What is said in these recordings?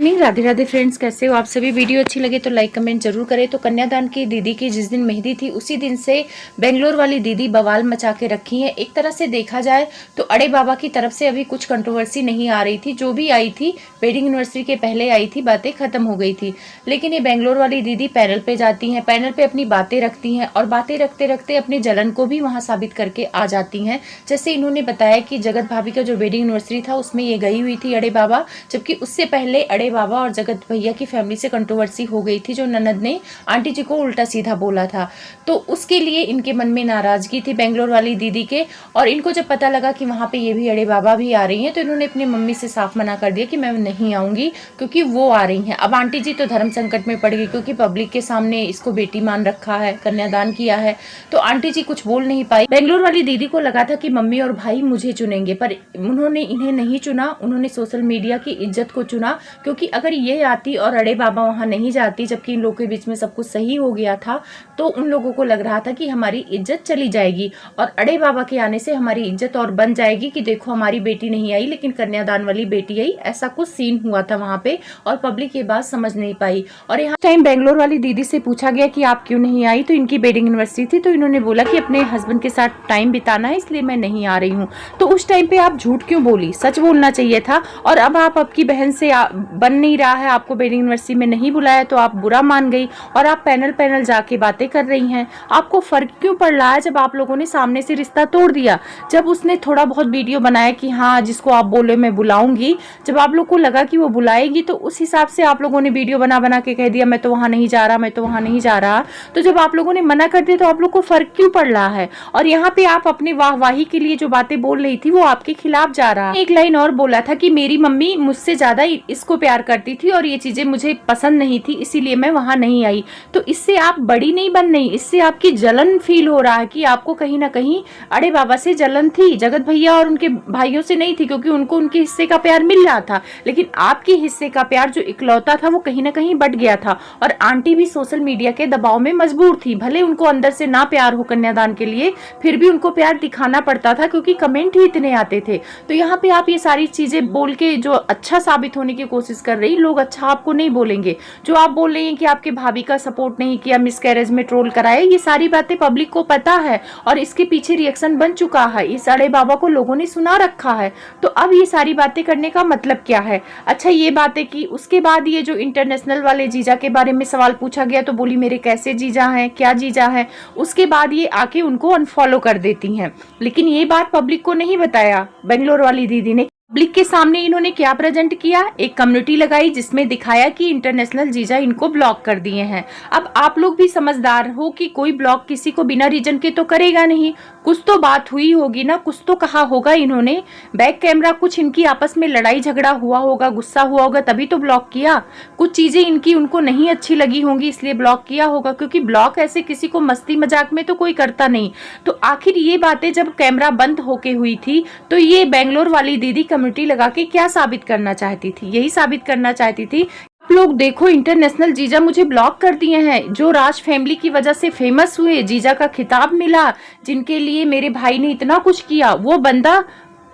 नहीं, राधे राधे फ्रेंड्स, कैसे हो आप सभी। वीडियो अच्छी लगे तो लाइक कमेंट जरूर करें। तो कन्यादान की दीदी की जिस दिन मेहंदी थी उसी दिन से बेंगलोर वाली दीदी बवाल मचा के रखी है। एक तरह से देखा जाए तो अड़े बाबा की तरफ से अभी कुछ कंट्रोवर्सी नहीं आ रही थी, जो भी आई थी वेडिंग एनिवर्सरी के पहले आई थी, बातें खत्म हो गई थी। लेकिन ये बेंगलोर वाली दीदी पैनल पे जाती हैं, पैनल पे अपनी बातें रखती हैं और बातें रखते रखते अपने जलन को भी वहां साबित करके आ जाती हैं। जैसे इन्होंने बताया कि जगत भाभी का जो वेडिंग एनिवर्सरी था उसमें ये गई हुई थी अड़े बाबा, जबकि उससे पहले अड़े बाबा और जगत भैया की फैमिली से कंट्रोवर्सी हो गई थी, जो ननद ने आंटी जी को उल्टा सीधा बोला था। तो उसके लिए इनके मन में नाराजगी थी बेंगलोर वाली दीदी के। और इनको जब पता लगा कि वहां पे ये भी अड़े बाबा भी आ रही हैं, तो इन्होंने अपनी मम्मी से साफ मना कर दिया कि मैं नहीं आऊंगी, क्योंकि वो आ रही हैं। अब आंटी जी तो धर्म संकट में पड़ गई, क्योंकि पब्लिक के सामने इसको बेटी मान रखा है, कन्यादान किया है, तो आंटी जी कुछ बोल नहीं पाई। बेंगलोर वाली दीदी को लगा था कि मम्मी और भाई मुझे चुनेंगे, पर उन्होंने इन्हें नहीं चुना, उन्होंने सोशल मीडिया की इज्जत को चुना। क्योंकि अगर ये आती और अड़े बाबा वहां नहीं जाती, जबकि इन लोगों के बीच में सब कुछ सही हो गया था, तो उन लोगों को लग रहा था कि हमारी इज्जत चली जाएगी और अड़े बाबा के आने से हमारी इज्जत और बन जाएगी कि देखो हमारी बेटी नहीं आई लेकिन कन्यादान वाली बेटी आई। ऐसा कुछ सीन हुआ था वहां पे और पब्लिक ये बात समझ नहीं पाई। और यहाँ टाइम बेंगलोर वाली दीदी से पूछा गया कि आप क्यों नहीं आई, तो इनकी वेडिंग एनिवर्सरी थी, तो इन्होंने बोला कि अपने हस्बैंड के साथ टाइम बिताना है, इसलिए मैं नहीं आ रही हूँ। तो उस टाइम पे आप झूठ क्यों बोली, सच बोलना चाहिए था। और अब आप आपकी बहन से बन नहीं रहा है, आपको वेडिंग एनिवर्सरी में नहीं बुलाया तो आप बुरा मान गई और आप पैनल पैनल जाके बातें कर रही हैं। आपको फर्क क्यों पड़ रहा है जब आप लोगों ने सामने से रिश्ता तोड़ दिया। जब उसने थोड़ा बहुत वीडियो बनाया कि हाँ जिसको आप बोले मैं बुलाऊंगी, जब आप लोग को लगा कि वो बुलाएगी, तो उस हिसाब से आप लोगों ने वीडियो बना बना के कह दिया मैं तो वहां नहीं जा रहा, मैं तो वहां नहीं जा रहा। तो जब आप लोगों ने मना कर दिया तो आप लोग को फर्क क्यों पड़ रहा है। और यहाँ पे आप अपने वाहवाही के लिए जो बातें बोल रही थी वो आपके खिलाफ जा रहा है। एक लाइन और बोला था कि मेरी मम्मी मुझसे ज्यादा इसको प्यार करती थी और ये चीजें मुझे पसंद नहीं थी, इसीलिए मैं वहां नहीं आई। तो इससे आप बड़ी नहीं बन रही, इससे आपकी जलन फील हो रहा है कि आपको कहीं ना कहीं अड़े बाबा से जलन थी, जगत भैया और उनके भाइयों से नहीं थी, क्योंकि उनको उनके हिस्से का प्यार मिल रहा था। लेकिन आपके हिस्से का प्यार जो इकलौता था वो कहीं ना कहीं बट गया था। और आंटी भी सोशल मीडिया के दबाव में मजबूर थी, भले उनको अंदर से ना प्यार हो कन्यादान के लिए, फिर भी उनको प्यार दिखाना पड़ता था क्योंकि कमेंट ही इतने आते थे। तो यहाँ पे आप ये सारी चीजें बोल के जो अच्छा साबित होने की कोशिश कर रही, लोग अच्छा आपको नहीं बोलेंगे। जो आप बोल रही हैं कि आपके भाभी का सपोर्ट नहीं किया, मिसकैरेज में ट्रोल कराया, ये सारी बातें पब्लिक को पता है और इसके पीछे रिएक्शन बन चुका है। इस अड़े बाबा को लोगों ने सुना रखा है, तो अब ये सारी बातें करने का मतलब क्या है। अच्छा ये बातें की, उसके बाद ये जो इंटरनेशनल वाले जीजा के बारे में सवाल पूछा गया तो बोली मेरे कैसे जीजा हैं, क्या जीजा है। उसके बाद ये आके उनको अनफॉलो कर देती हैं। लेकिन ये बात पब्लिक को नहीं बताया बेंगलोर वाली दीदी ने। पब्लिक के सामने इन्होंने क्या प्रेजेंट किया, एक कम्युनिटी लगाई जिसमें दिखाया कि इंटरनेशनल जीजा इनको ब्लॉक कर दिए हैं। अब आप लोग भी समझदार हो कि कोई ब्लॉक किसी को बिना रीजन के तो करेगा नहीं, कुछ तो बात हुई होगी ना, कुछ तो कहा होगा इन्होंने बैक कैमरा, कुछ इनकी आपस में लड़ाई झगड़ा हुआ होगा, गुस्सा हुआ होगा, तभी तो ब्लॉक किया। कुछ चीजें इनकी उनको नहीं अच्छी लगी होंगी इसलिए ब्लॉक किया होगा, क्योंकि ब्लॉक ऐसे किसी को मस्ती मजाक में तो कोई करता नहीं। तो आखिर ये बातें जब कैमरा बंद होके हुई थी तो ये बेंगलोर वाली दीदी कम्युनिटी लगा के क्या साबित करना चाहती थी, यही साबित करना चाहती थी आप लोग देखो इंटरनेशनल जीजा मुझे ब्लॉक कर दिए हैं, जो राज फैमिली की वजह से फेमस हुए, जीजा का खिताब मिला, जिनके लिए मेरे भाई ने इतना कुछ किया, वो बंदा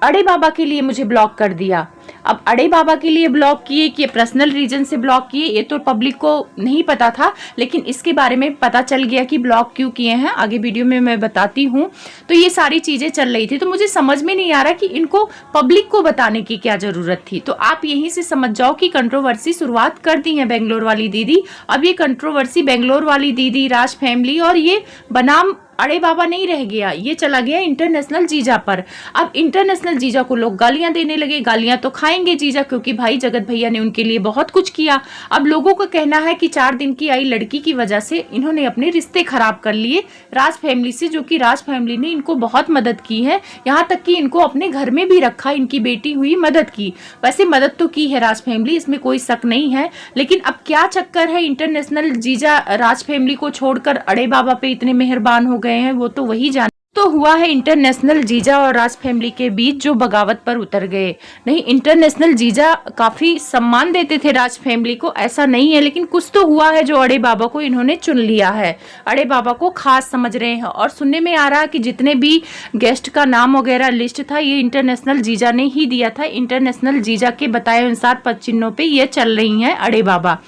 अड़े बाबा के लिए मुझे ब्लॉक कर दिया। अब अड़े बाबा के लिए ब्लॉक किए कि पर्सनल रीजन से ब्लॉक किए, ये तो पब्लिक को नहीं पता था, लेकिन इसके बारे में पता चल गया कि ब्लॉक क्यों किए हैं, आगे वीडियो में मैं बताती हूँ। तो ये सारी चीजें चल रही थी, तो मुझे समझ में नहीं आ रहा कि इनको पब्लिक को बताने की क्या जरूरत थी। तो आप यहीं से समझ जाओ कि कंट्रोवर्सी शुरुआत कर दी है बेंगलोर वाली दीदी। अब ये कंट्रोवर्सी बेंगलोर वाली दीदी, राज फैमिली और ये बनाम अड़े बाबा नहीं रह गया, ये चला गया इंटरनेशनल जीजा पर। अब इंटरनेशनल जीजा को लोग गालियां देने लगे, गालियां तो खाएंगे जीजा, क्योंकि भाई जगत भैया ने उनके लिए बहुत कुछ किया। अब लोगों का कहना है कि 4 दिन की आई लड़की की वजह से इन्होंने अपने रिश्ते खराब कर लिए राज फैमिली से, जो कि राज फैमिली ने इनको बहुत मदद की है, यहाँ तक कि इनको अपने घर में भी रखा, इनकी बेटी हुई मदद की। वैसे मदद तो की है राज फैमिली, इसमें कोई शक नहीं है, लेकिन अब क्या चक्कर है इंटरनेशनल जीजा राज फैमिली को छोड़कर अड़े बाबा पे इतने मेहरबान हो गए हैं, वो तो वही जान तो हुआ है इंटरनेशनल जीजा और राज फैमिली के बीच जो बगावत पर उतर गए। नहीं, इंटरनेशनल जीजा काफी सम्मान देते थे राज फैमिली को, ऐसा नहीं है, लेकिन कुछ तो हुआ है जो अड़े बाबा को इन्होंने चुन लिया है, अड़े बाबा को खास समझ रहे हैं। और सुनने में आ रहा है कि जितने भी गेस्ट का नाम वगैरह लिस्ट था ये इंटरनेशनल जीजा ने ही दिया था। इंटरनेशनल जीजा के बताए अनुसार पद चिन्हों पे ये चल रही हैं अड़े बाबा।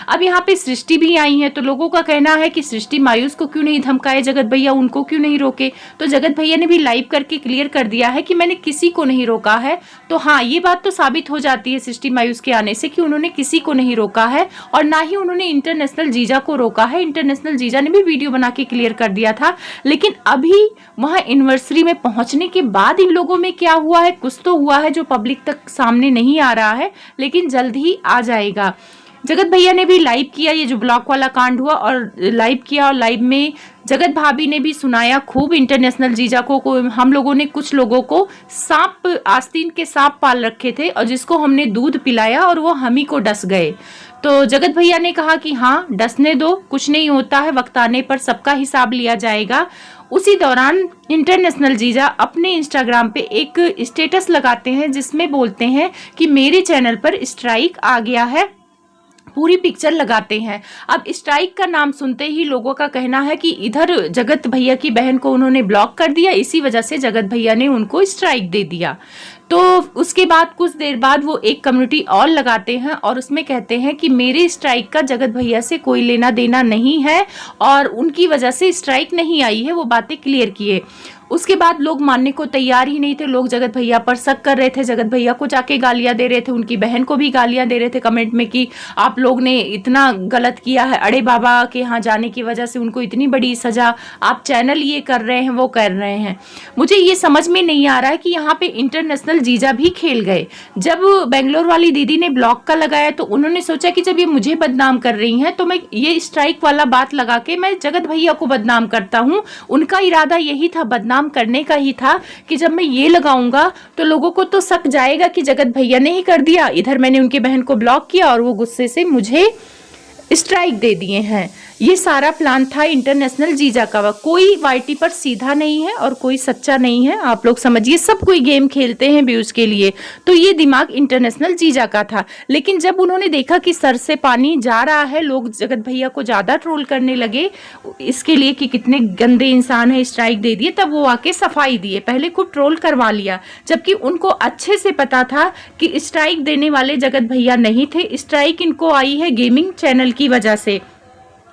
अब यहाँ पे सृष्टि भी आई है, तो लोगों का कहना है कि सृष्टि मायूस को क्यों नहीं धमकाए जगत भैया, उनको क्यों नहीं रोके। तो जगत भैया ने भी लाइव करके क्लियर कर दिया है कि मैंने किसी को नहीं रोका है। तो हाँ, ये बात तो साबित हो जाती है सृष्टि मायूस के आने से कि उन्होंने किसी को नहीं रोका है और ना ही उन्होंने इंटरनेशनल जीजा को रोका है। इंटरनेशनल जीजा ने भी वीडियो बना के क्लियर कर दिया था। लेकिन अभी वहां एनिवर्सरी में पहुंचने के बाद इन लोगों में क्या हुआ है, कुछ तो हुआ है जो पब्लिक तक सामने नहीं आ रहा है, लेकिन जल्द ही आ जाएगा। जगत भैया ने भी लाइव किया ये जो ब्लॉक वाला कांड हुआ, और लाइव किया, और लाइव में जगत भाभी ने भी सुनाया खूब इंटरनेशनल जीजा को हम लोगों ने कुछ लोगों को सांप, आस्तीन के सांप पाल रखे थे और जिसको हमने दूध पिलाया और वो हम ही को डस गए। तो जगत भैया ने कहा कि हाँ डसने दो, कुछ नहीं होता है, वक्त आने पर सबका हिसाब लिया जाएगा। उसी दौरान इंटरनेशनल जीजा अपने इंस्टाग्राम पे एक स्टेटस लगाते हैं जिसमें बोलते हैं कि मेरे चैनल पर स्ट्राइक आ गया है, पूरी पिक्चर लगाते हैं। अब स्ट्राइक का नाम सुनते ही लोगों का कहना है कि इधर जगत भैया की बहन को उन्होंने ब्लॉक कर दिया, इसी वजह से जगत भैया ने उनको स्ट्राइक दे दिया। तो उसके बाद कुछ देर बाद वो एक कम्युनिटी और लगाते हैं और उसमें कहते हैं कि मेरे स्ट्राइक का जगत भैया से कोई लेना देना नहीं है और उनकी वजह से स्ट्राइक नहीं आई है, वो बातें क्लियर किए। उसके बाद लोग मानने को तैयार ही नहीं थे, लोग जगत भैया पर शक कर रहे थे, जगत भैया को जाके गालियां दे रहे थे, उनकी बहन को भी गालियां दे रहे थे कमेंट में कि आप लोग ने इतना गलत किया है, अड़े बाबा के यहाँ जाने की वजह से उनको इतनी बड़ी सजा, आप चैनल ये कर रहे हैं वो कर रहे हैं। मुझे ये समझ में नहीं आ रहा है कि यहाँ पे इंटरनेशनल जीजा भी खेल गए। जब बेंगलोर वाली दीदी ने ब्लॉक का लगाया तो उन्होंने सोचा कि जब ये मुझे बदनाम कर रही हैं तो मैं ये स्ट्राइक वाला बात लगा के मैं जगत भैया को बदनाम करता हूँ। उनका इरादा यही था, बदनाम करने का ही था कि जब मैं ये लगाऊंगा तो लोगों को तो शक जाएगा कि जगत भैया ने ही कर दिया, इधर मैंने उनकी बहन को ब्लॉक किया और वो गुस्से से मुझे स्ट्राइक दे दिए हैं। ये सारा प्लान था इंटरनेशनल जीजा का। कोई वाईटी पर सीधा नहीं है और कोई सच्चा नहीं है, आप लोग समझिए, सब कोई गेम खेलते हैं व्यूज के लिए। तो ये दिमाग इंटरनेशनल जीजा का था। लेकिन जब उन्होंने देखा कि सर से पानी जा रहा है, लोग जगत भैया को ज्यादा ट्रोल करने लगे इसके लिए कि कितने गंदे इंसान है, स्ट्राइक दे दिए, तब वो आके सफाई दिए। पहले खूब ट्रोल करवा लिया, जबकि उनको अच्छे से पता था कि स्ट्राइक देने वाले जगत भैया नहीं थे। स्ट्राइक इनको आई है गेमिंग चैनल की वजह से।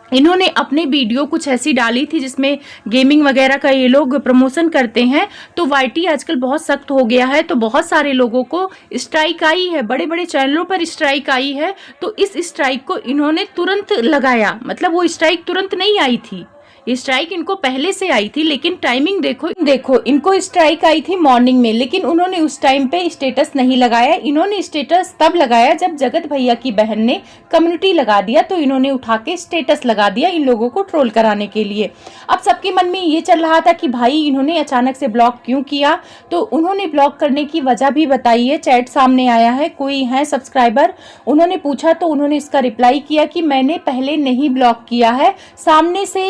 इन्होंने अपने वीडियो कुछ ऐसी डाली थी जिसमें गेमिंग वगैरह का ये लोग प्रमोशन करते हैं, तो वाईटी आजकल बहुत सख्त हो गया है, तो बहुत सारे लोगों को स्ट्राइक आई है, बड़े बड़े चैनलों पर स्ट्राइक आई है। तो इस स्ट्राइक को इन्होंने तुरंत लगाया, मतलब वो स्ट्राइक तुरंत नहीं आई थी, स्ट्राइक इनको पहले से आई थी। लेकिन टाइमिंग देखो इनको स्ट्राइक आई थी मॉर्निंग में, लेकिन उन्होंने उस टाइम पे स्टेटस नहीं लगाया। इन्होंने स्टेटस तब लगाया जब जगत भैया की बहन ने कम्युनिटी लगा दिया, तो इन्होंने उठा के स्टेटस लगा दिया इन लोगों को ट्रोल कराने के लिए। अब सबके मन में ये चल रहा था कि भाई इन्होंने अचानक से ब्लॉक क्यों किया, तो उन्होंने ब्लॉक करने की वजह भी बताई है। चैट सामने आया है, कोई है सब्सक्राइबर, उन्होंने पूछा तो उन्होंने इसका रिप्लाई किया कि मैंने पहले नहीं ब्लॉक किया है, सामने से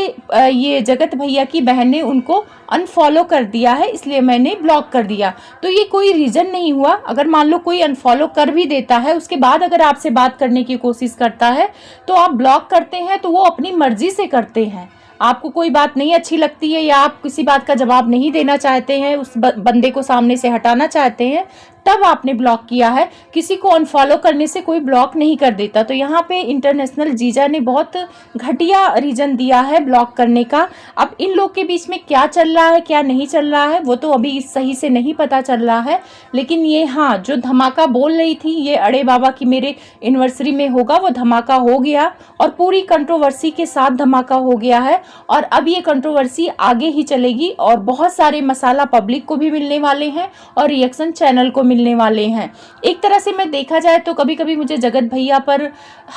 ये जगत भैया की बहन ने उनको अनफॉलो कर दिया है, इसलिए मैंने ब्लॉक कर दिया। तो ये कोई रीजन नहीं हुआ। अगर मान लो कोई अनफॉलो कर भी देता है, उसके बाद अगर आपसे बात करने की कोशिश करता है तो आप ब्लॉक करते हैं, तो वो अपनी मर्जी से करते हैं। आपको कोई बात नहीं अच्छी लगती है या आप किसी बात का जवाब नहीं देना चाहते हैं, उस बंदे को सामने से हटाना चाहते हैं, तब आपने ब्लॉक किया है। किसी को अनफॉलो करने से कोई ब्लॉक नहीं कर देता। तो यहाँ पे इंटरनेशनल जीजा ने बहुत घटिया रीजन दिया है ब्लॉक करने का। अब इन लोग के बीच में क्या चल रहा है क्या नहीं चल रहा है वो तो अभी सही से नहीं पता चल रहा है। लेकिन ये हाँ, जो धमाका बोल रही थी ये अड़े बाबा की मेरे एनिवर्सरी में होगा, वो धमाका हो गया और पूरी कंट्रोवर्सी के साथ धमाका हो गया है। और अब ये कंट्रोवर्सी आगे ही चलेगी और बहुत सारे मसाला पब्लिक को भी मिलने वाले हैं और रिएक्शन चैनल को मिलने वाले हैं। एक तरह से मैं देखा जाए तो कभी कभी मुझे जगत भैया पर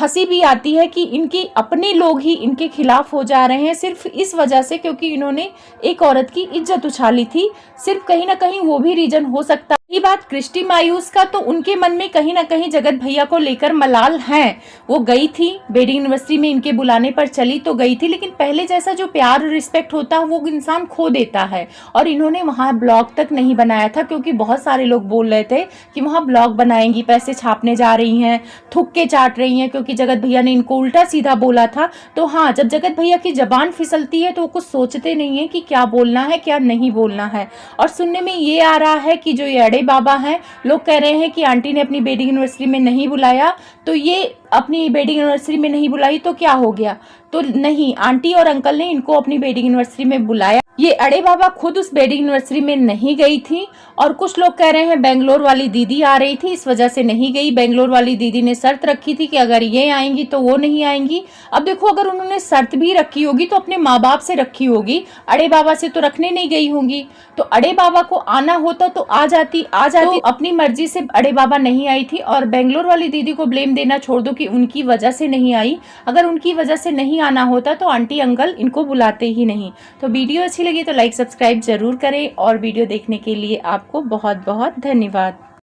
हंसी भी आती है कि इनके अपने लोग ही इनके खिलाफ हो जा रहे हैं, सिर्फ इस वजह से क्योंकि इन्होंने एक औरत की इज्जत उछाली थी। सिर्फ कहीं ना कहीं वो भी रीजन हो सकता है ये बात कृष्टि मायूस का, तो उनके मन में कहीं ना कहीं जगत भैया को लेकर मलाल है। वो गई थी बेडी यूनिवर्सिटी में, इनके बुलाने पर चली तो गई थी, लेकिन पहले जैसा जो प्यार और रिस्पेक्ट होता है वो इंसान खो देता है। और इन्होंने वहां ब्लॉग तक नहीं बनाया था, क्योंकि बहुत सारे लोग बोल रहे थे कि वहां ब्लॉग बनाएंगी, पैसे छापने जा रही हैं, थुक के चाट रही हैं, क्योंकि जगत भैया ने इनको उल्टा सीधा बोला था। तो हाँ, जब जगत भैया की जबान फिसलती है तो वो कुछ सोचते नहीं है कि क्या बोलना है क्या नहीं बोलना है। और सुनने में ये आ रहा है कि जो ये अड़े बाबा हैं, लोग कह रहे हैं कि आंटी ने अपनी बेटी यूनिवर्सिटी में नहीं बुलाया, तो ये अपनी बेटी यूनिवर्सिटी में नहीं बुलाई तो क्या हो गया? तो नहीं, आंटी और अंकल ने इनको अपनी बेटी यूनिवर्सिटी में बुलाया। ये अड़े बाबा खुद उस बेटी यूनिवर्सिटी में नहीं गई थी। और कुछ लोग कह रहे हैं बेंगलोर वाली दीदी आ रही थी, इस वजह से नहीं गई। बेंगलोर वाली दीदी ने शर्त रखी थी कि अगर ये आएंगी तो वो नहीं आएंगी। अब देखो, अगर उन्होंने शर्त भी रखी होगी तो अपने माँ बाप से रखी होगी, अड़े बाबा से तो रखने नहीं गई होंगी। तो अड़े बाबा को आना होता तो आ जाती। तो अपनी मर्जी से अड़े बाबा नहीं आई थी। और बेंगलोर वाली दीदी को ब्लेम देना छोड़ दो कि उनकी वजह से नहीं आई। अगर उनकी वजह से नहीं आना होता तो आंटी अंकल इनको बुलाते ही नहीं। तो वीडियो अच्छी लगी तो लाइक सब्सक्राइब जरूर करें, और वीडियो देखने के लिए आपको बहुत बहुत धन्यवाद।